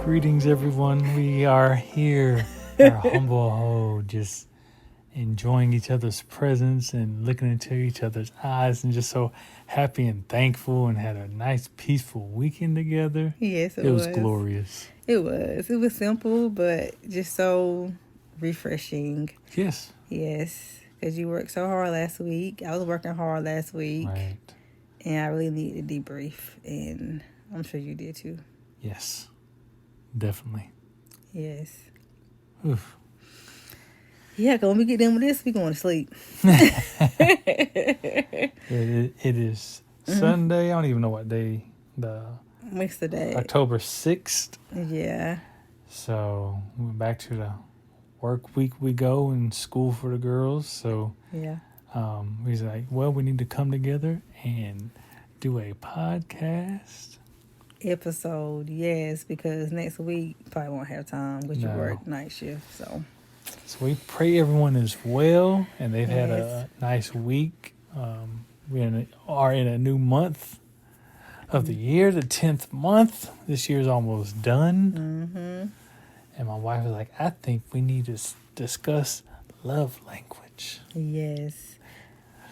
Greetings, everyone. We are here, our humble home, just enjoying each other's presence and looking into each other's eyes, and just so happy and thankful, and had a nice, peaceful weekend together. Yes, it was glorious. It was simple, but just so refreshing. Yes. Because you worked so hard last week. I was working hard last week. Right. And I really needed a debrief, and I'm sure you did too. Yes. Definitely. Yes. Oof. Yeah, because when we get done with this, we're going to sleep. It is Sunday. I don't even know what day. What's the day? October 6th. Yeah. So we're back to the work week we go, and school for the girls. So yeah. He's like, well, we need to come together and do a podcast episode. Yes, because next week probably won't have time because you work night shift. So we pray everyone is well and they've had a nice week. We are in a new month of the year, the 10th month. This year's almost done. Mm-hmm. And my wife was like, I think we need to discuss love language. Yes.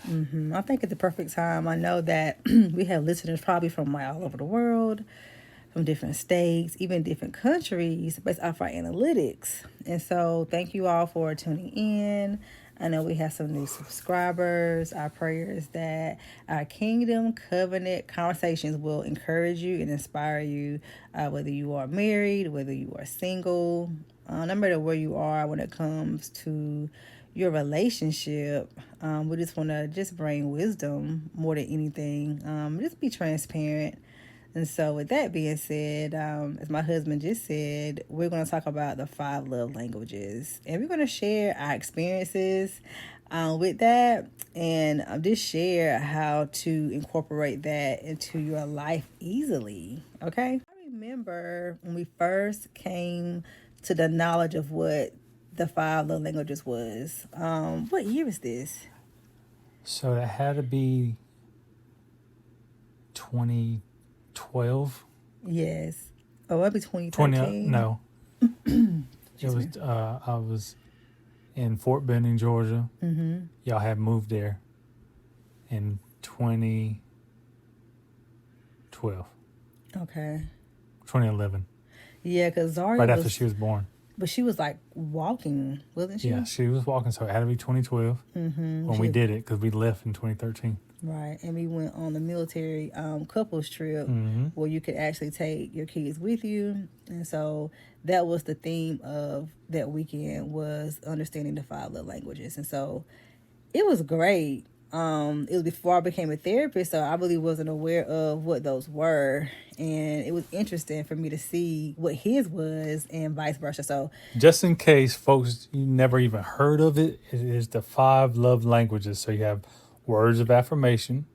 Mm-hmm. I think it's the perfect time. I know that we have listeners probably from all over the world, from different states, even different countries, based off our analytics. And so thank you all for tuning in. I know we have some new subscribers. Our prayer is that our Kingdom Covenant conversations will encourage you and inspire you, whether you are married, whether you are single, no matter where you are when it comes to your relationship. We just want to just bring wisdom more than anything. Just be transparent. And so with that being said, as my husband just said, we're going to talk about the 5 love languages. And we're going to share our experiences with that, and just share how to incorporate that into your life easily. Okay? I remember when we first came to the knowledge of what the 5 love languages was. What year is this? So that had to be 2012. Yes. Oh, that'd be 2013. No. It was. I was in Fort Benning, Georgia. Mm-hmm. Y'all had moved there in 2012. Okay. 2011. Yeah, because Zaria right after she was born. But she was like walking, wasn't she? Yeah, she was walking, so it had to be 2012 when we did it, because we left in 2013. Right, and we went on the military couples trip where you could actually take your kids with you. And so that was the theme of that weekend, was understanding the 5 love languages. And so it was great. It was before I became a therapist, so I really wasn't aware of what those were. And it was interesting for me to see what his was and vice versa. So just in case, folks, you never even heard of it, it is the 5 love languages. So you have words of affirmation,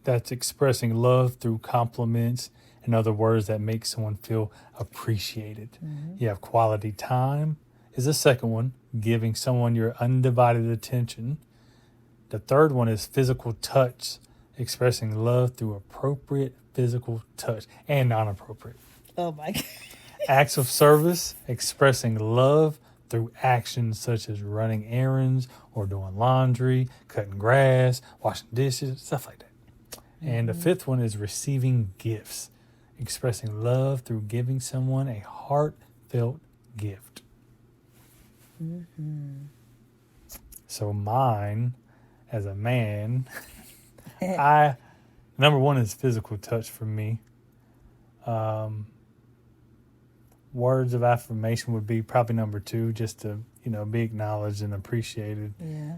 that's expressing love through compliments and other words that make someone feel appreciated. You have quality time is the second one, giving someone your undivided attention. The third one is physical touch, expressing love through appropriate physical touch and non-appropriate. Oh my God. Acts of service, expressing love through actions such as running errands or doing laundry, cutting grass, washing dishes, stuff like that. And the fifth one is receiving gifts, expressing love through giving someone a heartfelt gift. So mine, as a man, number one is physical touch for me. Words of affirmation would be probably number 2, just to, be acknowledged and appreciated. Yeah.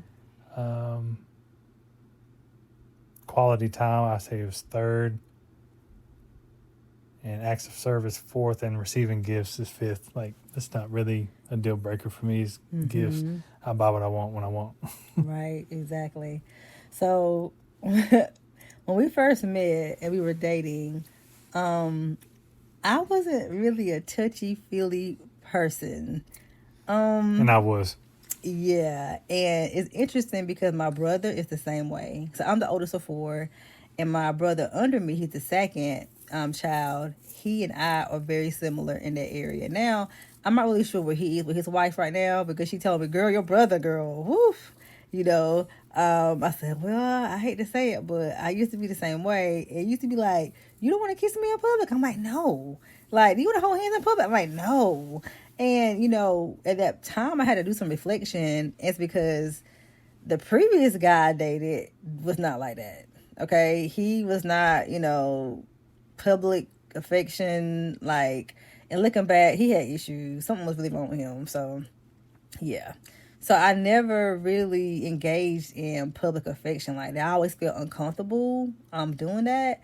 Quality time, I say, was 3rd. And acts of service 4th, and receiving gifts is 5th. Like, that's not really a deal breaker for me. It's gifts. I buy what I want when I want. Right, exactly. So when we first met and we were dating, I wasn't really a touchy-feely person. And I was. Yeah, and it's interesting because my brother is the same way. So I'm the oldest of four, and my brother under me, he's the second child. He and I are very similar in that area. Now, I'm not really sure where he is with his wife right now because she told me, "Girl, your brother, girl, woof." You know, I said, "Well, I hate to say it, but I used to be the same way. It used to be like, you don't want to kiss me in public." I'm like, "No." Like, do you want to hold hands in public? I'm like, "No." And, at that time I had to do some reflection. It's because the previous guy I dated was not like that. Okay. He was not, public affection. Like, and looking back, he had issues. Something was really wrong with him. So, yeah. So I never really engaged in public affection like that. I always felt uncomfortable doing that.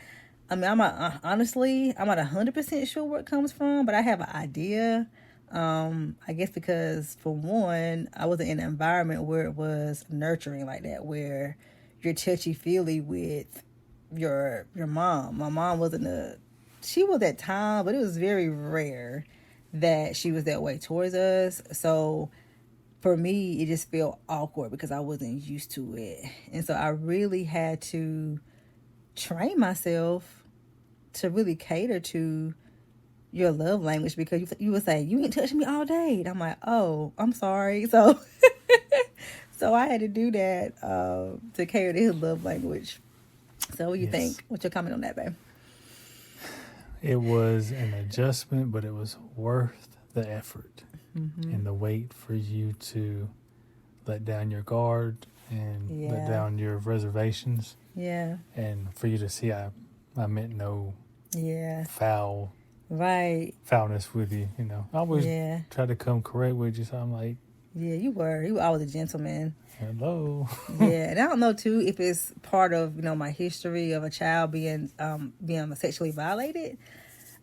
I mean, honestly, I'm not 100% sure where it comes from, but I have an idea. I guess because for one, I wasn't in an environment where it was nurturing like that, where you're touchy feely with your mom. My mom she was at time, but it was very rare that she was that way towards us. So for me, it just felt awkward because I wasn't used to it, and so I really had to train myself to really cater to your love language, because you would say, "You ain't touching me all day," and I'm like, "Oh, I'm sorry." So so I had to do that to cater to his love language. So what do you Yes. think? What's your comment on that, babe? It was an adjustment, but it was worth the effort and the wait for you to let down your guard and let Yeah. down your reservations, Yeah. and for you to see I meant no Yeah. Right. foulness with you. I always Yeah. try to come correct with you, so I'm like, Yeah, you were. You were always a gentleman. hello. Yeah, and I don't know too if it's part of my history of a child being sexually violated.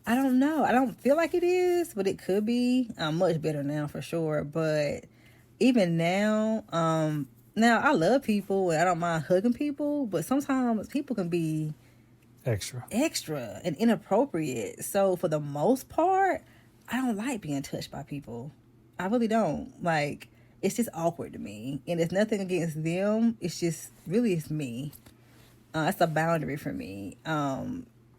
I don't know. I don't feel like it is, but it could be. I'm much better now for sure. But even now I love people and I don't mind hugging people, but sometimes people can be Extra. and inappropriate. So for the most part, I don't like being touched by people. I really don't. Like, it's just awkward to me. And it's nothing against them. It's just, really, it's me. It's a boundary for me.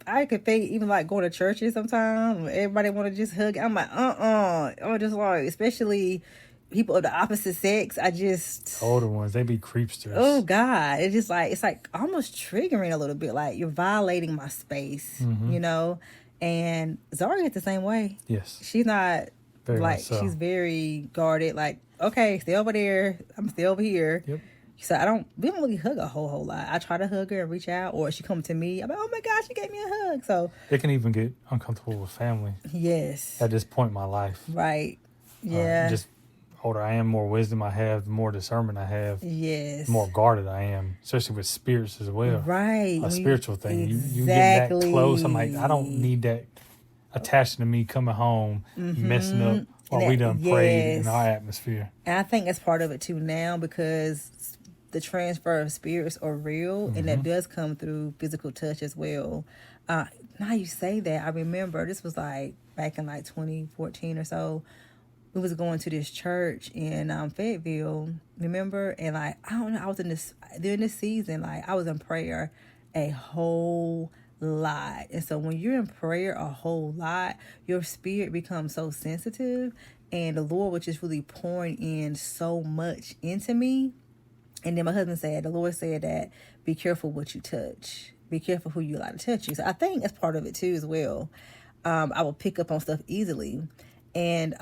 I could think even like going to churches sometimes. Everybody want to just hug. I'm like, I'm just like, especially people of the opposite sex. I just, The older ones, they be creepsters. oh God, it's like almost triggering a little bit. Like, you're violating my space, And Zari is the same way. Yes. She's not Very like much so. she's very guarded. Like, okay, stay over there. I'm still over here. Yep. So we don't really hug a whole lot. I try to hug her and reach out, or she come to me. I'm like, oh my gosh, she gave me a hug. So It can even get uncomfortable with family yes, at this point in my life. right, yeah, Just older I am, more wisdom I have, the more discernment I have, yes, the more guarded I am, especially with spirits as well. right. A spiritual thing. Exactly. You get that close. I'm like, I don't need that attaching to me coming home, messing up while we done prayed in our atmosphere. And I think that's part of it too now, because the transfer of spirits are real, and that does come through physical touch as well. Now you say that, I remember this was like back in like 2014 or so. We was going to this church in Fayetteville, remember? And like, I don't know, I was during this season, like I was in prayer a whole lot. And so when you're in prayer a whole lot, your spirit becomes so sensitive, and the Lord was just really pouring in so much into me. And then my husband said, the Lord said that, be careful what you touch. Be careful who you allow to touch you. So I think that's part of it too as well. I will pick up on stuff easily. And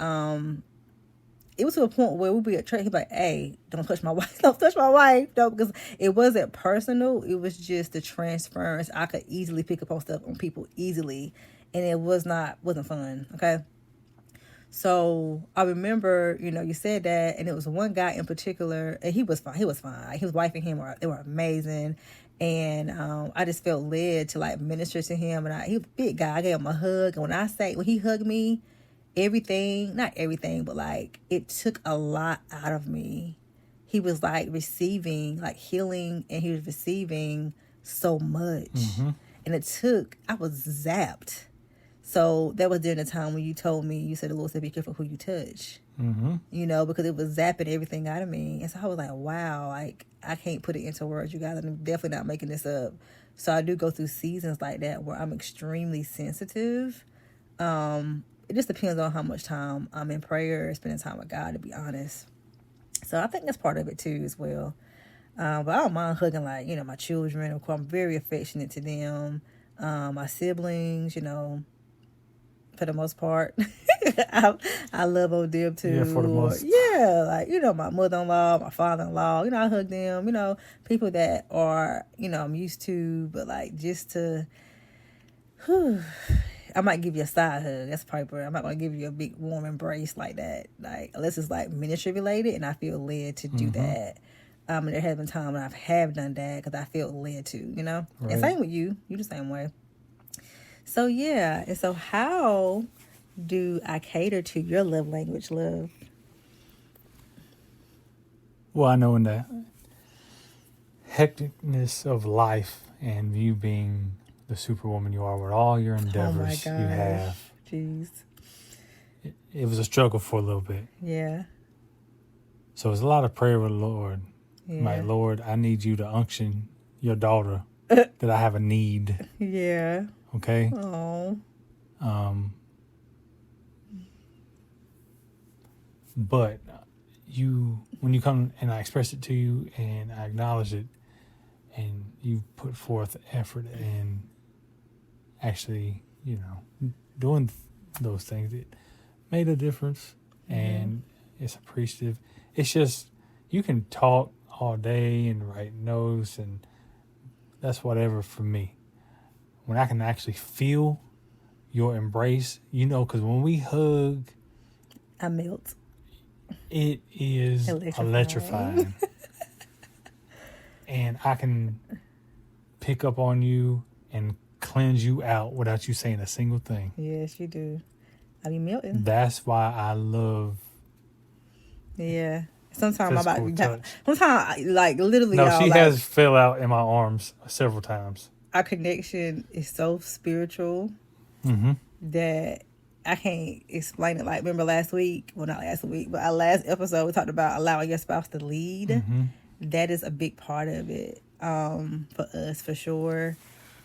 it was to a point where we'd be at church, he'd be like, hey, don't touch my wife. Don't touch my wife. No, because it wasn't personal. It was just the transference. I could easily pick up on stuff on people easily. And it wasn't fun. Okay. So I remember, you said that, and it was one guy in particular, and he was fine. His wife and him they were amazing. And I just felt led to like minister to him. And he was a big guy. I gave him a hug. And when he hugged me, not everything, but like it took a lot out of me. He was like receiving, like healing, and he was receiving so much. And I was zapped. So that was during the time when you told me, you said the Lord said, be careful who you touch. Mm-hmm. You know, because it was zapping everything out of me. And so I was like, wow, like, I can't put it into words. You guys, I'm definitely not making this up. So I do go through seasons like that where I'm extremely sensitive. It just depends on how much time I'm in prayer, spending time with God, to be honest. So I think that's part of it too as well. But I don't mind hugging, like, you know, my children. Of course, I'm very affectionate to them. My siblings, you know, for the most part. I love on them too. Yeah, for the most. Yeah, like, you know, my mother-in-law, my father-in-law, you know, I hug them, you know, people that are, you know, I'm used to, but like just to, I might give you a side hug. That's probably, I'm not going to give you a big warm embrace like that. Like, unless it's like ministry related and I feel led to do that. And there have been times when I have done that because I felt led to, you know? Right. And same with you. You the same way. So, yeah. And so how do I cater to your love language, love? Well, I know in the hecticness of life and you being the superwoman you are with all your endeavors Oh my you gosh. have, Jeez. it was a struggle for a little bit. Yeah. So it's a lot of prayer with the Lord. Yeah. My Lord, I need you to unction your daughter that I have a need. Yeah. Okay? Oh. But when you come and I express it to you and I acknowledge it and you put forth effort in actually, you know, doing those things, it made a difference and it's appreciative. It's just, you can talk all day and write notes and that's whatever for me. When I can actually feel your embrace, you know, because when we hug, I melt. it is electrifying. And I can pick up on you and cleanse you out without you saying a single thing. Yes, you do. I be melting. That's why I love. Yeah. Sometimes physical touch. Sometimes, like, literally, No, y'all, she like, has fell out in my arms several times. our connection is so spiritual that I can't explain it. Like, remember last week? Well, not last week, but our last episode, we talked about allowing your spouse to lead. That is a big part of it for us, for sure.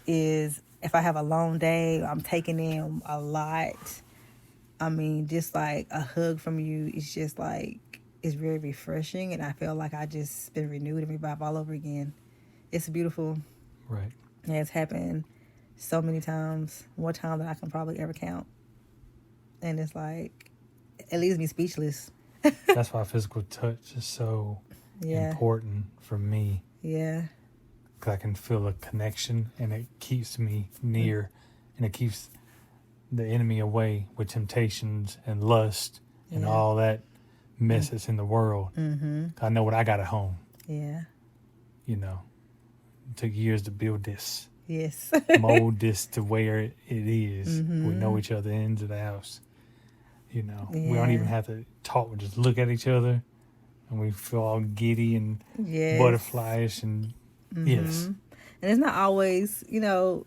Is if I have a long day, I'm taking in a lot. I mean, just like a hug from you is just like, it's very refreshing. And I feel like I just been renewed and revived all over again. It's beautiful. Right. And it's happened so many times, more times than I can probably ever count. And it's like, it leaves me speechless. That's why physical touch is so important for me. Yeah. Because I can feel a connection and it keeps me near and it keeps the enemy away with temptations and lust and all that mess that's in the world. I know what I got at home. Yeah. You know, it took years to build this. Yes. Mold this to where it is. We know each other ins and outs. You know, we don't even have to talk. We just look at each other and we feel all giddy and butterflies and yes. And it's not always, you know,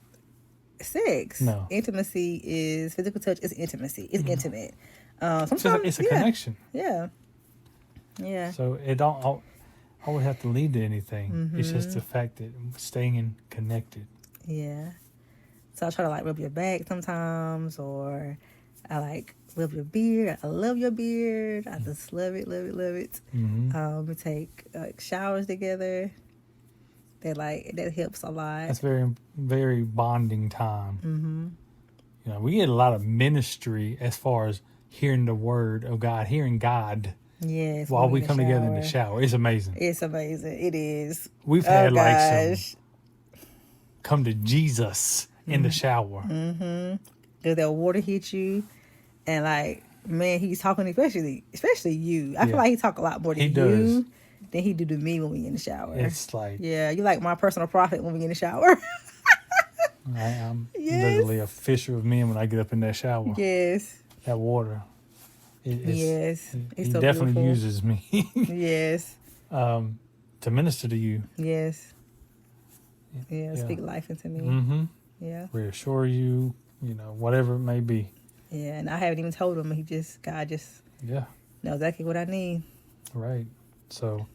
sex. No. Intimacy is, physical touch is intimacy. It's intimate. Sometimes It's a connection. Yeah. Yeah. So it don't always have to lead to anything. It's just the fact that staying connected. Yeah. So I try to like rub your back sometimes, or I like rub your beard. I love your beard. I just love it, love it, love it. We take showers together. That helps a lot. That's very, very bonding time. You know, we get a lot of ministry as far as hearing the word of God, hearing God. Yes. While we come together in the shower. It's amazing. It's amazing. It is. We've had like some come to Jesus in the shower. Does that water hit you? And like, man, he's talking, especially you. I feel like he talk a lot more to you than he do to me when we in the shower. It's like, yeah, you like my personal prophet when we in the shower. I'm literally a fisher of men when I get up in that shower. Yes. That water. It's he so definitely beautiful. uses me. Yes. To minister to you. Yes. Yeah, speak life into me. Yeah. Reassure you, whatever it may be. Yeah, and I haven't even told him. God just Yeah, knows exactly what I need. right. So,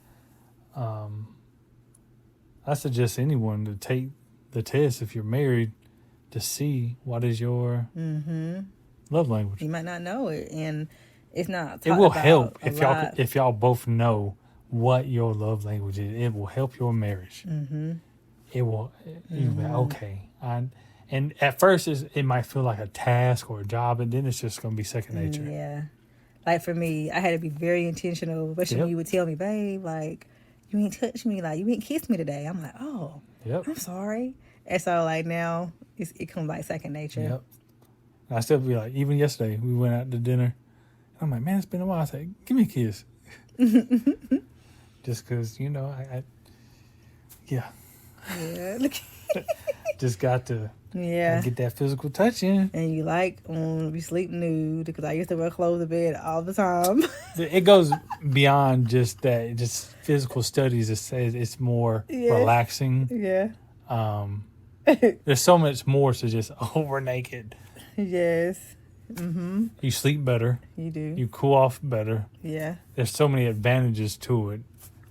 I suggest anyone to take the test if you're married to see what is your love language. You might not know it, and it's not. It will about help a lot. if y'all both know what your love language is. It will help your marriage. It will. You'll be like, okay. And at first, it might feel like a task or a job, and then it's just going to be second nature. Yeah. Like for me, I had to be very intentional, especially when you would tell me, babe, like, you ain't touched me, like, you ain't kissed me today. I'm like, oh, I'm sorry. And so, like, now it comes like second nature. Yep. And I still be like, even yesterday, we went out to dinner. I'm like, man, it's been a while. I said, give me a kiss. Just because, I Yeah. just got to get that physical touch in. And you like when we sleep nude, because I used to wear clothes to bed all the time. It goes beyond just that. Just physical studies that says it's more relaxing. Yeah. There's so much more to just over naked. Yes. Mm-hmm. You sleep better. You do. You cool off better. Yeah. There's so many advantages to it.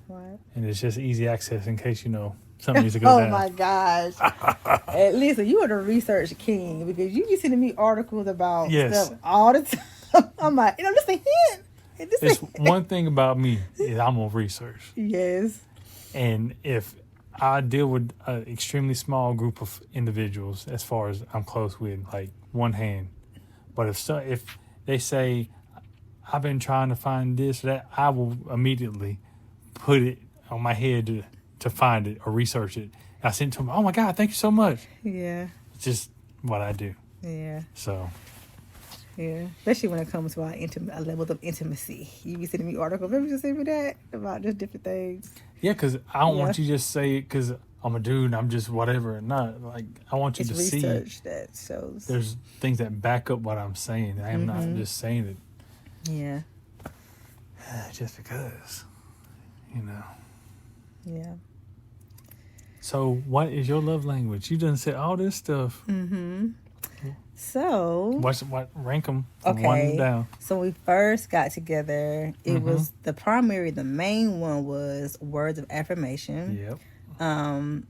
Right. And it's just easy access in case, something needs to go down. Oh, my gosh. Listen, you are the research king, because you be sending me articles about stuff all the time. I'm like, just a hint. It's one thing about me is I'm on research. Yes. And if I deal with an extremely small group of individuals, as far as I'm close with, like one hand. But if they say, I've been trying to find this or that, I will immediately put it on my head to find it or research it. I sent to them, oh my God, thank you so much. Yeah. It's just what I do. Yeah. So. Yeah. Especially when it comes to our levels of intimacy. You be sending me articles. Maybe just send me that about just different things. Yeah, because I don't want you to just say it because I'm a dude and I'm just whatever. Not like I want you to see. Research that shows. There's things that back up what I'm saying. I am not just saying it. Yeah. Just because, Yeah. So, what is your love language? You done said all this stuff. Mm-hmm. So, what rank them from one down? So when we first got together, it was the main one was words of affirmation. Yep.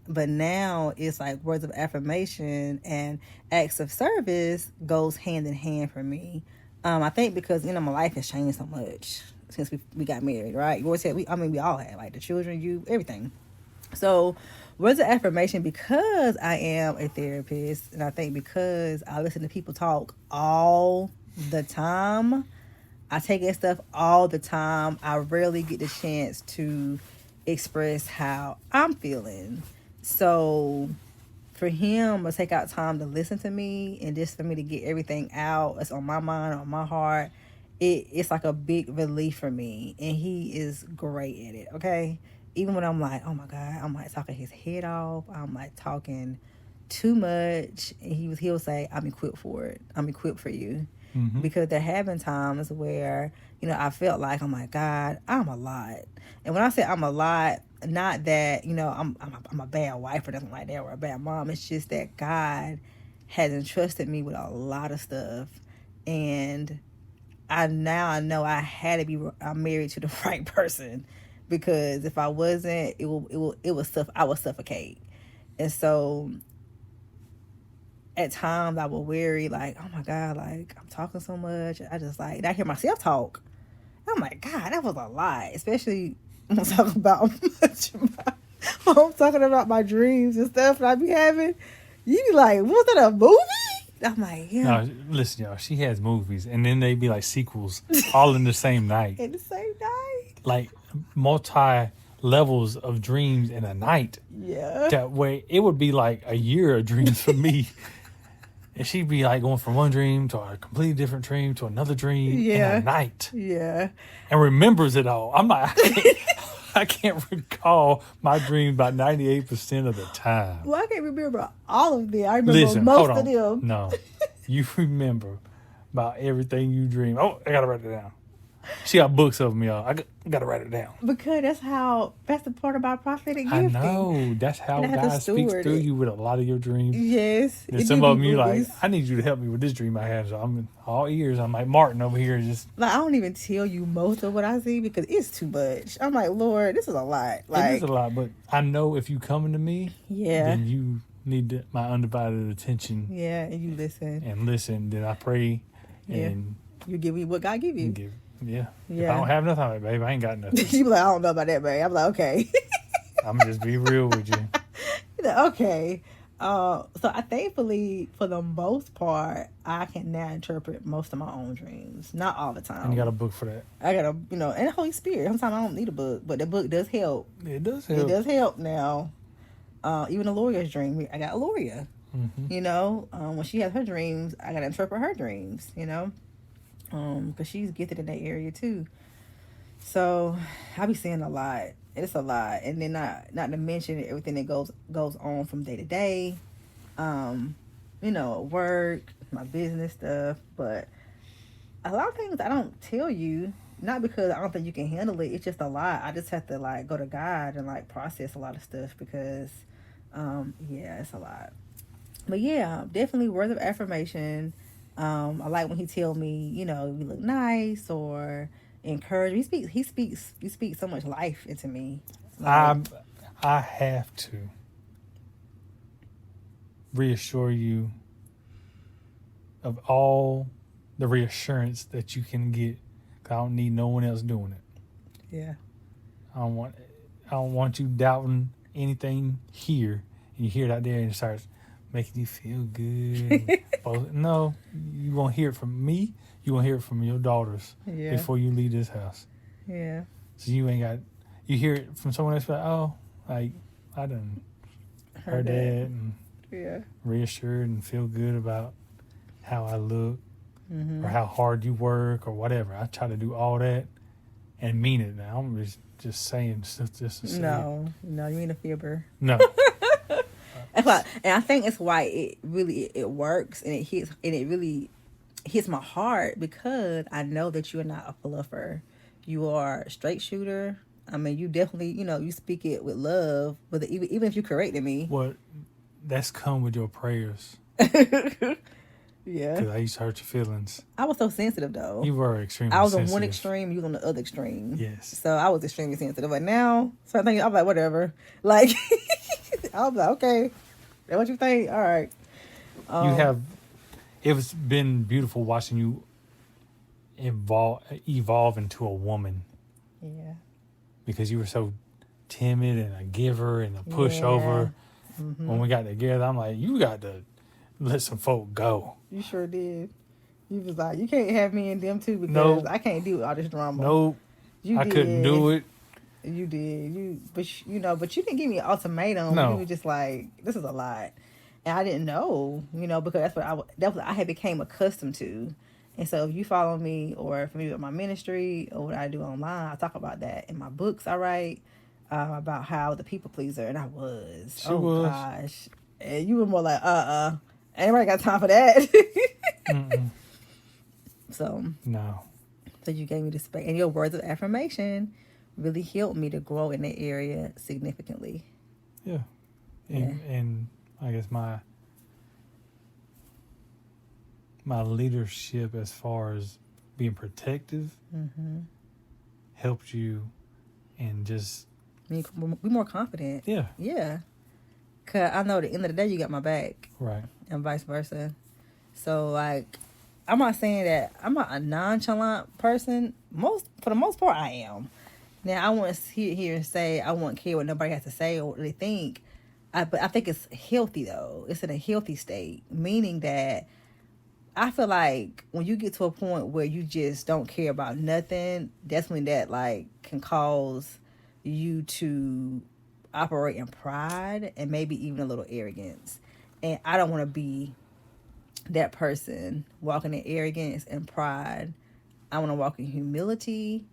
But now it's like words of affirmation and acts of service goes hand in hand for me. I think because my life has changed so much since we got married, right? You always said we all had, like, the children, you, everything. So words of affirmation, because I am a therapist, and I think because I listen to people talk all the time, I take in stuff all the time, I rarely get the chance to express how I'm feeling. So for him to take out time to listen to me and just for me to get everything out that's on my mind, on my heart, it's like a big relief for me. And he is great at it, okay? Even when I'm like, oh my God, I'm like talking his head off, I'm like talking too much, and he'll say, I'm equipped for it. I'm equipped for you. Mm-hmm. Because there have been times where, I felt like, oh my God, I'm a lot. And when I say I'm a lot, not that, I'm a bad wife or nothing like that, or a bad mom. It's just that God has entrusted me with a lot of stuff. And I know I had to be married to the right person. Because if I wasn't, it was stuff I would suffocate. And so at times I would worry, like, oh my God, like, I'm talking so much. I just like, and I hear myself talk. I'm like, God, that was a lot. Especially when I'm talking about my dreams and stuff that I be having. You be like, was that a movie? I'm like, yeah. No, listen, y'all, she has movies, and then they be like sequels all in the same night. In the same night? Like multi levels of dreams in a night. Yeah. That way, it would be like a year of dreams for me. And she'd be like going from one dream to a completely different dream to another dream in a night. Yeah. And remembers it all. I'm like, I can't recall my dreams about 98% of the time. Well, I can't remember all of them. I remember most of them. No. You remember about everything you dream. Oh, I got to write it down. She got books of them, y'all. I gotta write it down. Because that's the part about prophetic I gifting. know. That's how And I have to God speaks steward through it. you with a lot of your dreams. Yes. And It some do of be them, you like, movies. I need you to help me with this dream I had. So I'm all ears. I'm like Martin over here, just Like, I don't even tell you most of what I see because it's too much. I'm like, Lord, this is a lot. it Like, is a lot. But I know if you coming to me, yeah. then you need my undivided attention Yeah, and you listen. and listen. Then I pray Yeah. and You give me what God give you. give. Yeah. If I Yeah. don't have nothing, I'm like, babe, I ain't got nothing. You be like, I don't know about that, babe. I'm like, okay. I'm just be real with you. You're like, okay. So I thankfully, for the most part, I can now interpret most of my own dreams. Not all the time. And you got a book for that. I got a, and the Holy Spirit. Sometimes I don't need a book, but the book does help. It does help. It does help now. Even a lawyer's dream, I got a lawyer. Mm-hmm. When she has her dreams, I got to interpret her dreams, because she's gifted in that area too. So I be seeing a lot. It's a lot, and then not to mention everything that goes on from day to day. Work, my business stuff, but a lot of things I don't tell you. Not because I don't think you can handle it. It's just a lot. I just have to like go to God and like process a lot of stuff because, it's a lot. But yeah, definitely words of affirmation. I like when he tell me, you look nice or encourage. He speaks so much life into me. I have to reassure you of all the reassurance that you can get. 'Cause I don't need no one else doing it. Yeah. I don't want you doubting anything here. And you hear it out there and it starts making you feel good. No, you won't hear it from me. You won't hear it from your daughters before you leave this house. Yeah. So you hear it from someone else, like, oh, like, I done heard that and reassured and feel good about how I look or how hard you work or whatever. I try to do all that and mean it now. I'm just saying stuff just to say No, you ain't a fibber. No. That's why, and I think it's why it works and it really hits my heart because I know that you are not a fluffer. You are a straight shooter. I mean, you definitely, you speak it with love, but even if you corrected me. Well, that's come with your prayers. Yeah. Because I used to hurt your feelings. I was so sensitive, though. You were extremely I was sensitive. on one extreme, you was on the other extreme. Yes. So I was extremely sensitive. But now, certain things, I'm like, whatever. Like, I was like, okay, that's what you think? All right. It's been beautiful watching you evolve into a woman. Yeah. Because you were so timid and a giver and a pushover. Mm-hmm. When we got together, I'm like, you got to let some folk go. You sure did. You was like, you can't have me and them too because I can't deal with all this drama. Nope. I couldn't do it. You did. But you didn't give me an ultimatum. No. You were just like, this is a lot. And I didn't know, because that's what I had became accustomed to. And so if you follow me or for me with my ministry or what I do online, I talk about that in my books I write about how the people pleaser, and I was. She was. Gosh. And you were more like, anybody got time for that? So. No. So you gave me the space. And your words of affirmation really helped me to grow in that area significantly. Yeah. And I guess my leadership as far as being protective helped you and just be more confident. Yeah. Yeah. Because I know at the end of the day, you got my back. Right. And vice versa. So, like, I'm not saying that I'm not a nonchalant person. For the most part, I am. Now, I want to sit here and say I won't care what nobody has to say or what they think. But I think it's healthy, though. It's in a healthy state, meaning that I feel like when you get to a point where you just don't care about nothing, that's when that, like, can cause you to operate in pride and maybe even a little arrogance. And I don't want to be that person walking in arrogance and pride. I want to walk in humility,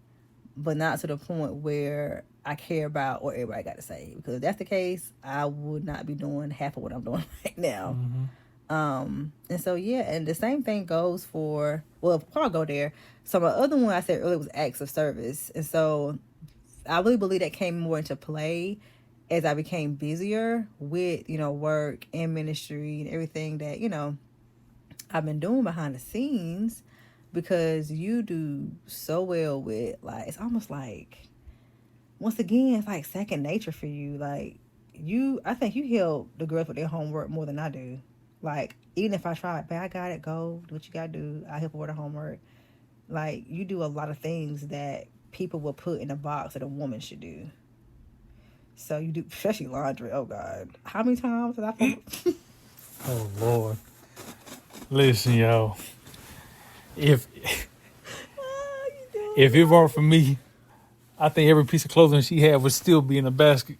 but not to the point where I care about what everybody got to say. Because if that's the case, I would not be doing half of what I'm doing right now. And so yeah, and the same thing goes for, well, before I go there, so my other one I said earlier was acts of service. And so I really believe that came more into play as I became busier with, work and ministry and everything that, I've been doing behind the scenes, because you do so well with, like, it's almost like, once again, it's like second nature for you. Like, I think you help the girls with their homework more than I do. Like, even if I try, but I got it, go do what you gotta do. I help her with her homework. Like, you do a lot of things that people will put in a box that a woman should do. So you do, especially laundry. Oh God, how many times did I fold? Oh Lord, listen, yo. If Oh, you if doing it weren't laundry? for me, I think every piece of clothing she had would still be in a basket.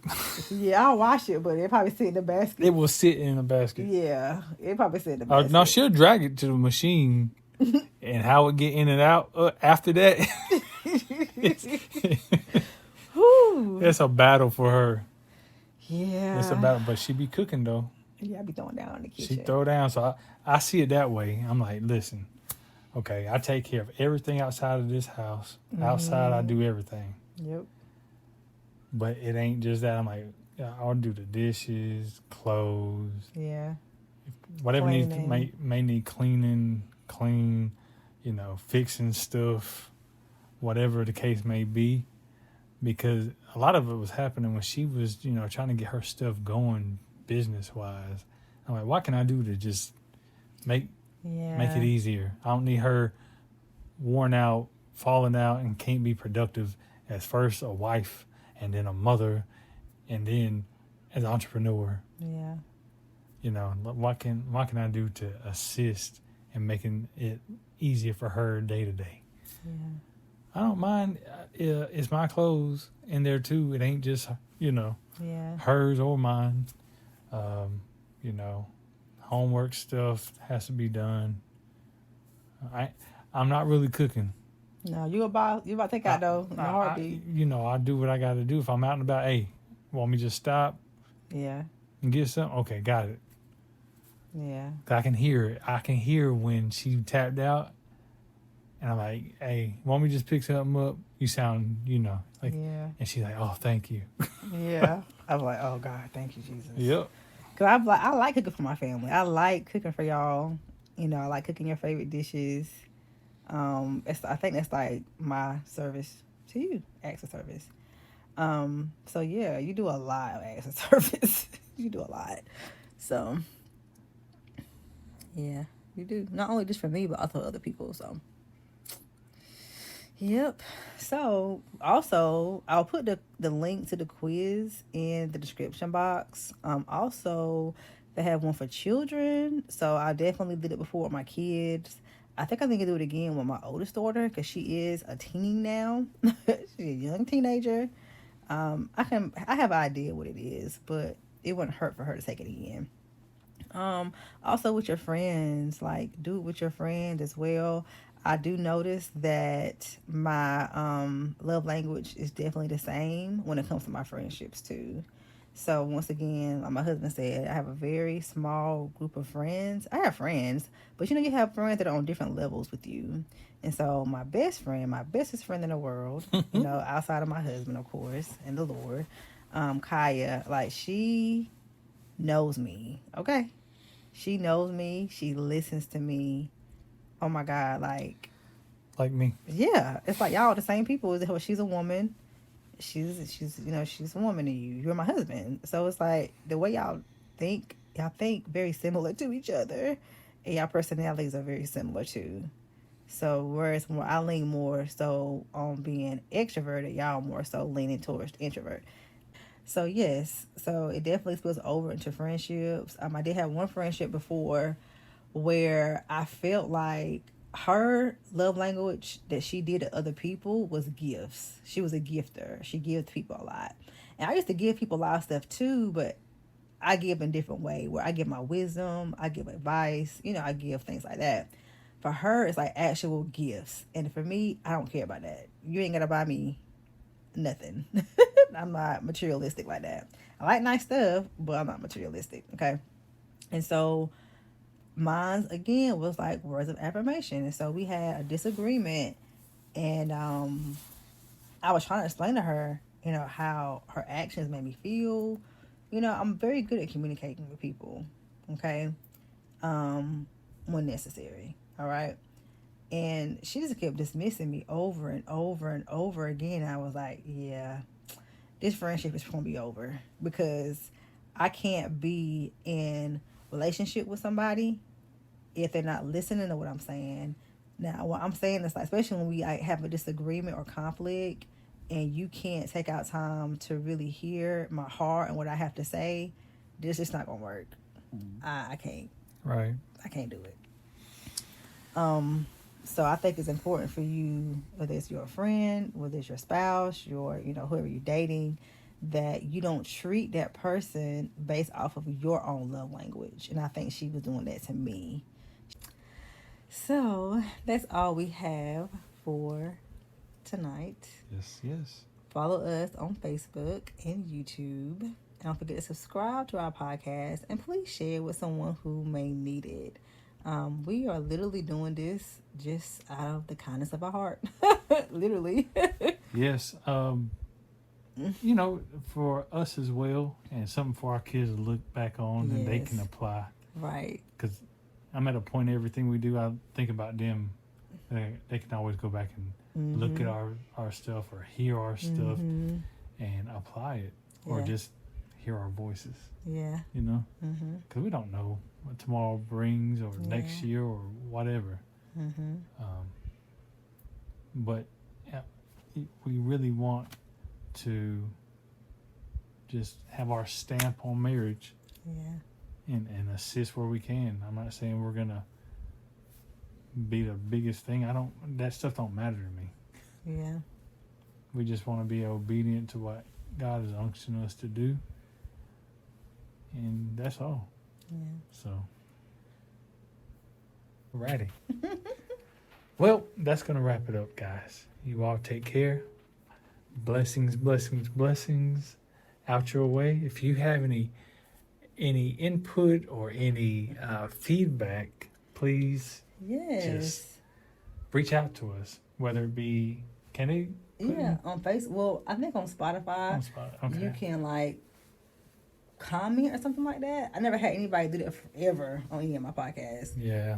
Yeah, I'll wash it, but it probably sit in the It basket. will sit in a basket. Yeah, it probably sit in the No, basket. she'll drag it to the machine, and how it get in and out after that. it's, Whew. it's a battle for her. It's a Yeah. battle, but she be cooking though. Yeah, I be throwing down in the She kitchen. throw down, so I see it that way. I'm like, listen, okay, I take care of everything outside of this house. Outside, I Mm-hmm. do everything, Yep. but it ain't just that. I'm like, yeah, I'll do the dishes, clothes, Yeah. whatever needs Cleaning. may need cleaning, clean, fixing stuff, whatever the case may be. Because a lot of it was happening when she was, trying to get her stuff going business wise. I'm like, what can I do to just make make it Yeah. easier? I don't need her worn out, falling out, and can't be productive as first a wife, and then a mother, and then as an entrepreneur. Yeah. What can I do to assist in making it easier for her day to day? Yeah. I don't mind. It's my clothes in there too. It ain't just Yeah. hers or mine. Um, you know, Homework stuff has to be done. I I'm not really cooking. No, you about to take I, out though in a I heartbeat. I do what I got to do. If I'm out and about, hey, want me to just stop Yeah. and get something? Okay, got it. Yeah. I can hear it. I can hear when she tapped out, and I'm like, hey, want me to just pick something up? You sound, like, Yeah. and she's like, oh, thank you. Yeah. I was like, oh God, thank you, Jesus. Yep. Cause I like cooking for my family. I like cooking for y'all. I like cooking your favorite dishes. I think that's like my service to you, acts of service. So yeah, you do a lot of acts of service. You do a lot. So yeah, you do. Not only just for me, but also other people. So yep. So also, I'll put the link to the quiz in the description box. Also, they have one for children. So I definitely did it before with my kids. I think I need to do it again with my oldest daughter because she is a teen now. She's a young teenager. I have an idea what it is, but it wouldn't hurt for her to take it again. Also with your friends, like do it with your friends as well. I do notice that my love language is definitely the same when it comes to my friendships too. So once again, like my husband said, I have a very small group of friends. I have friends, but you have friends that are on different levels with you. And so my best friend, my bestest friend in the world, outside of my husband, of course, and the Lord, Kaya, like she knows me. Okay, she knows me. She listens to me. Oh my God, like Like me. yeah, it's like y'all the same people. She's a woman. She's a woman to you. You're my husband. So it's like the way y'all think very similar to each other, and y'all personalities are very similar too. So whereas more I lean more so on being extroverted, y'all more so leaning towards the introvert. So yes, so it definitely spills over into friendships. I did have one friendship before where I felt like her love language that she did to other people was gifts. She was a gifter. She gives people a lot. And I used to give people a lot of stuff too, but I give in a different way where I give my wisdom, I give advice, I give things like that. For her, it's like actual gifts. And for me, I don't care about that. You ain't gonna buy me nothing. I'm not materialistic like that. I like nice stuff, but I'm not materialistic. Okay. And so Mine's again was like words of affirmation, and so we had a disagreement, and I was trying to explain to her, how her actions made me feel. I'm very good at communicating with people, okay, when necessary, all right. And she just kept dismissing me over and over and over again. I was like, yeah, this friendship is going to be over because I can't be in relationship with somebody if they're not listening to what I'm saying. Now, what I'm saying is like, especially when we have a disagreement or conflict, and you can't take out time to really hear my heart and what I have to say, this is not gonna work. I can't. Right. I can't do it. So I think it's important for you, whether it's your friend, whether it's your spouse, whoever you're dating, that you don't treat that person based off of your own love language. And I think she was doing that to me. So that's all we have for tonight. Yes. Follow us on Facebook and YouTube. And don't forget to subscribe to our podcast, and please share with someone who may need it. We are literally doing this just out of the kindness of our heart. Literally. Yes. For us as well, and something for our kids to look back on and they can apply. Right. Because I'm at a point in everything we do, I think about them. They can always go back and look at our stuff or hear our stuff and apply it, or just hear our voices. Yeah. Because we don't know what tomorrow brings, or next year, or whatever. But we really want to just have our stamp on marriage. Yeah. And assist where we can. I'm not saying we're gonna be the biggest thing. That stuff don't matter to me. Yeah. We just want to be obedient to what God has unctioned us to do, and that's all. Yeah. So, alrighty. Well, that's gonna wrap it up, guys. You all take care. Blessings, blessings, blessings out your way. If you have any input or any feedback, please just reach out to us. Whether it be, can they? On Facebook. Well, I think on Spotify, you can comment or something like that. I never had anybody do that ever on any of my podcasts. Yeah.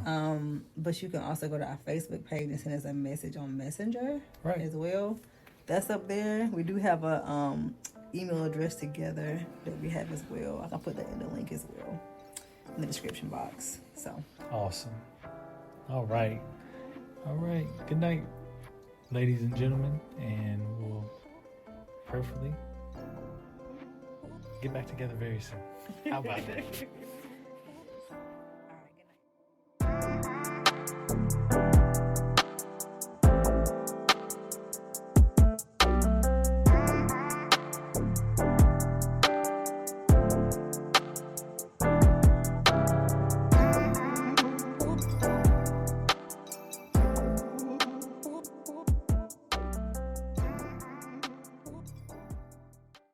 But you can also go to our Facebook page and send us a message on Messenger as well. That's up there. We do have a email address together that we have as well. I can put that in the link as well in the description box. So awesome. All right. Good night, ladies and gentlemen, and we'll prayerfully get back together very soon. How about that?